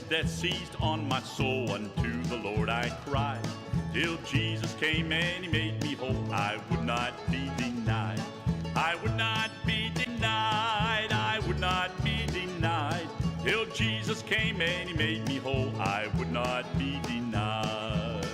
death seized on my soul. Unto the Lord I cried, till Jesus came and he made me whole. I would not be denied. I would not be denied. I would not be denied. Till Jesus came and he made me whole. I would not be denied.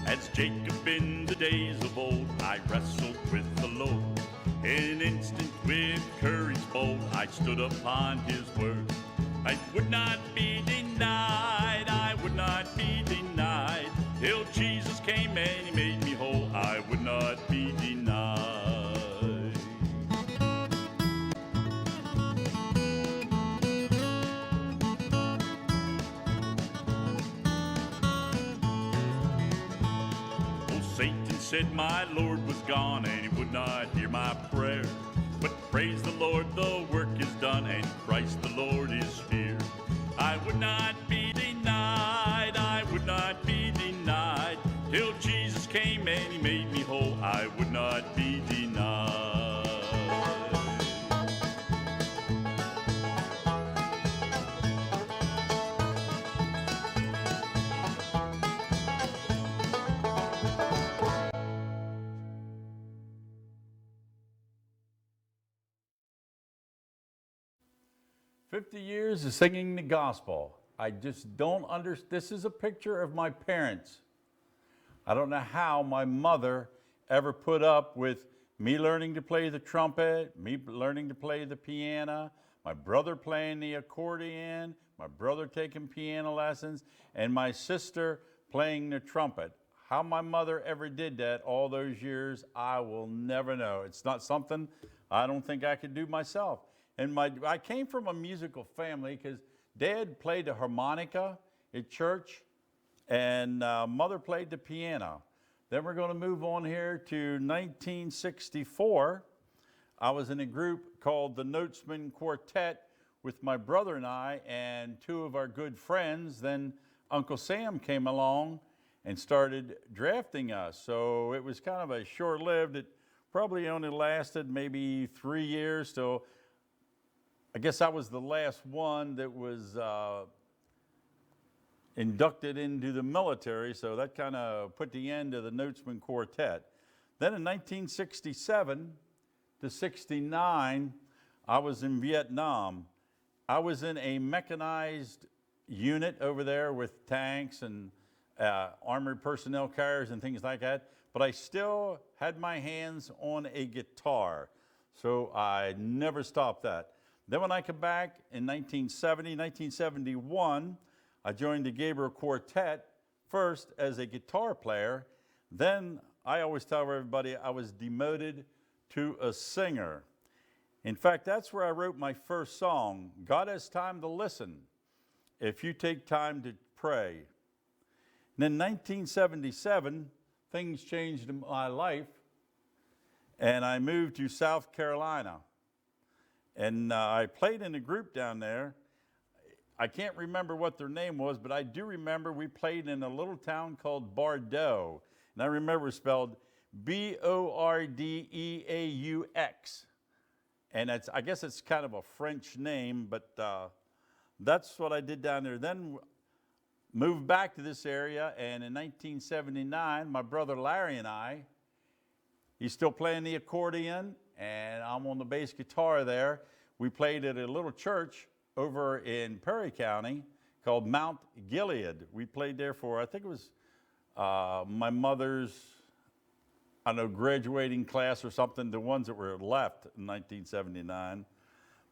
As Jacob in the days of old, I wrestled with the Lord. In an instant with courage bold, I stood upon his word. I would not be denied, I would not be denied. Till Jesus came and he made me whole, I would not be denied. 'Oh, Satan said my Lord was gone and he would not hear my prayer. But praise the Lord, the work is done and Christ the Lord is here. I would not be denied, I would not be denied. Till Jesus came and he made me whole, I would not be denied. 50 years of singing the gospel. I just don't understand. This is a picture of my parents. I don't know how my mother ever put up with me learning to play the trumpet, me learning to play the piano, my brother playing the accordion, my brother taking piano lessons, and my sister playing the trumpet. How my mother ever did that all those years, I will never know. It's not something I don't think I could do myself. And I came from a musical family because Dad played the harmonica at church and Mother played the piano. Then we're going to move on here to 1964. I was in a group called the Notesman Quartet with my brother and I and two of our good friends. Then Uncle Sam came along and started drafting us. So it was kind of a short-lived, it probably only lasted maybe 3 years. So I guess I was the last one that was inducted into the military, so that kind of put the end to the Notesman Quartet. Then in 1967 to 69, I was in Vietnam. I was in a mechanized unit over there with tanks and armored personnel carriers and things like that, but I still had my hands on a guitar, so I never stopped that. Then when I came back in 1971, I joined the Gabriel Quartet, first as a guitar player. Then I always tell everybody I was demoted to a singer. In fact, that's where I wrote my first song, God Has Time to Listen, If You Take Time to Pray. And in 1977, things changed in my life, and I moved to South Carolina. And I played in a group down there. I can't remember what their name was, but I do remember we played in a little town called Bordeaux. And I remember it spelled Bordeaux. And I guess it's kind of a French name, but that's what I did down there. Then moved back to this area, and in 1979, my brother Larry and I, he's still playing the accordion, and I'm on the bass guitar there. We played at a little church over in Perry County called Mount Gilead. We played there for, I think it was my mother's, I don't know, graduating class or something, the ones that were left in 1979.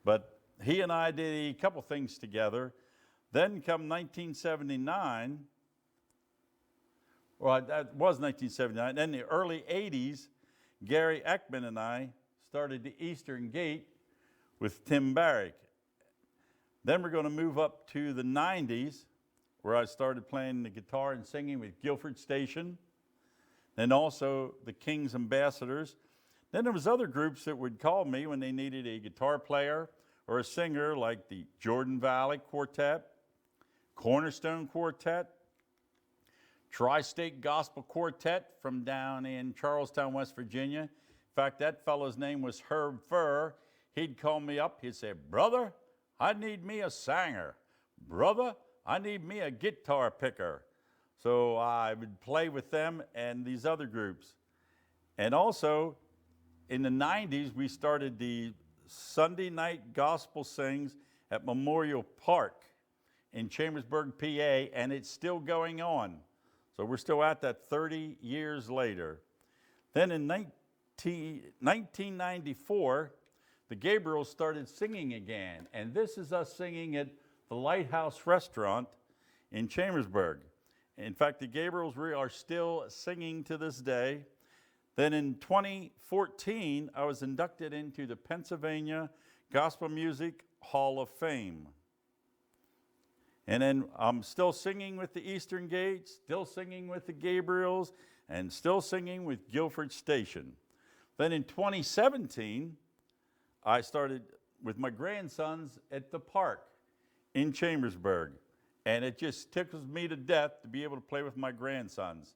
But he and I did a couple things together. Then come 1979, well, that was 1979, then the early 80s, Gary Eckman and I started the Eastern Gate with Tim Barrick. Then we're going to move up to the 90s, where I started playing the guitar and singing with Guilford Station, and also the King's Ambassadors. Then there was other groups that would call me when they needed a guitar player or a singer, like the Jordan Valley Quartet, Cornerstone Quartet, Tri-State Gospel Quartet from down in Charlestown, West Virginia. In fact, that fellow's name was Herb Furr. He'd call me up. He'd say, "Brother, I need me a singer. Brother, I need me a guitar picker." So I would play with them and these other groups. And also, in the 90s, we started the Sunday night gospel sings at Memorial Park in Chambersburg, PA, and it's still going on. So we're still at that 30 years later. Then in 1994, the Gabriels started singing again, and this is us singing at the Lighthouse Restaurant in Chambersburg. In fact, the Gabriels are still singing to this day. Then in 2014, I was inducted into the Pennsylvania Gospel Music Hall of Fame. And then I'm still singing with the Eastern Gate, still singing with the Gabriels, and still singing with Guilford Station. Then in 2017, I started with my grandsons at the park in Chambersburg. And it just tickles me to death to be able to play with my grandsons.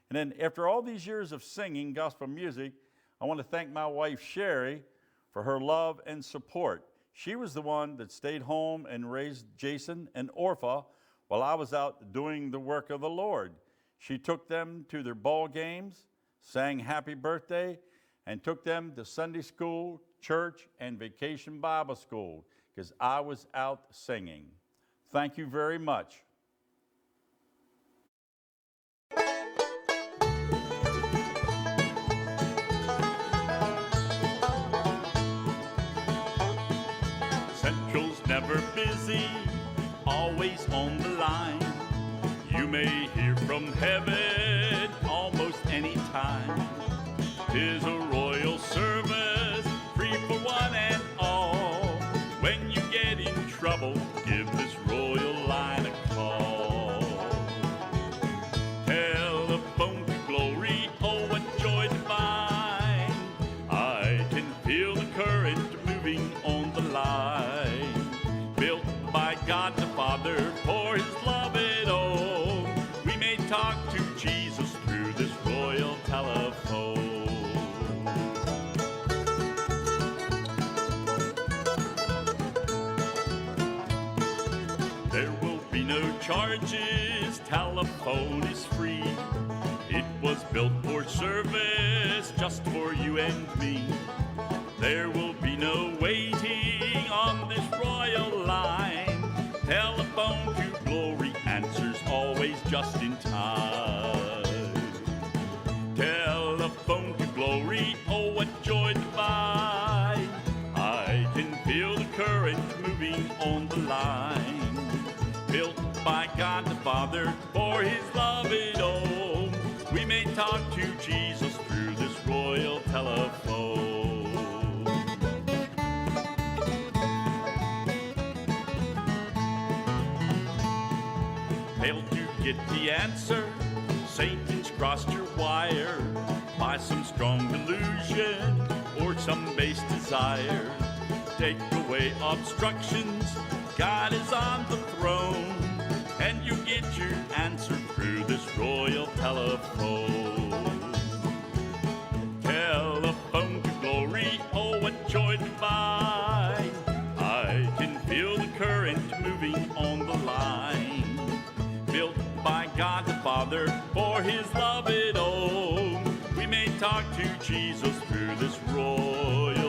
And then after all these years of singing gospel music, I want to thank my wife, Sherry, for her love and support. She was the one that stayed home and raised Jason and Orpha while I was out doing the work of the Lord. She took them to their ball games, sang happy birthday, and took them to Sunday school, church, and vacation Bible school because I was out singing. Thank you very much. Central's never busy, always on the line. You may hear from heaven almost any time. 'Tis a royal service, free for one and all. When you get in trouble, give this royal line a call. Telephone to glory, oh what joy divine. I can feel the current moving on the line. Built by God the Father for his love at home. We may talk to Jesus through this royal telephone. There will be no charges, telephone is free. It was built for service, just for you and me. There will be no waiting on this royal line. Telephone to glory, answers always just in time. Telephone to glory, oh what joy divine. I can feel the current moving on the line. Built by God the Father for his love at home. We may talk to Jesus through this royal telephone. Failed to get the answer, Satan's crossed your wire by some strong delusion or some base desire. Take away obstructions, God is on the throne, and you get your answer through this royal telephone. Telephone to glory, oh what joy divine. I can feel the current moving on the line. Built by God the Father for his love at home. We may talk to Jesus through this royal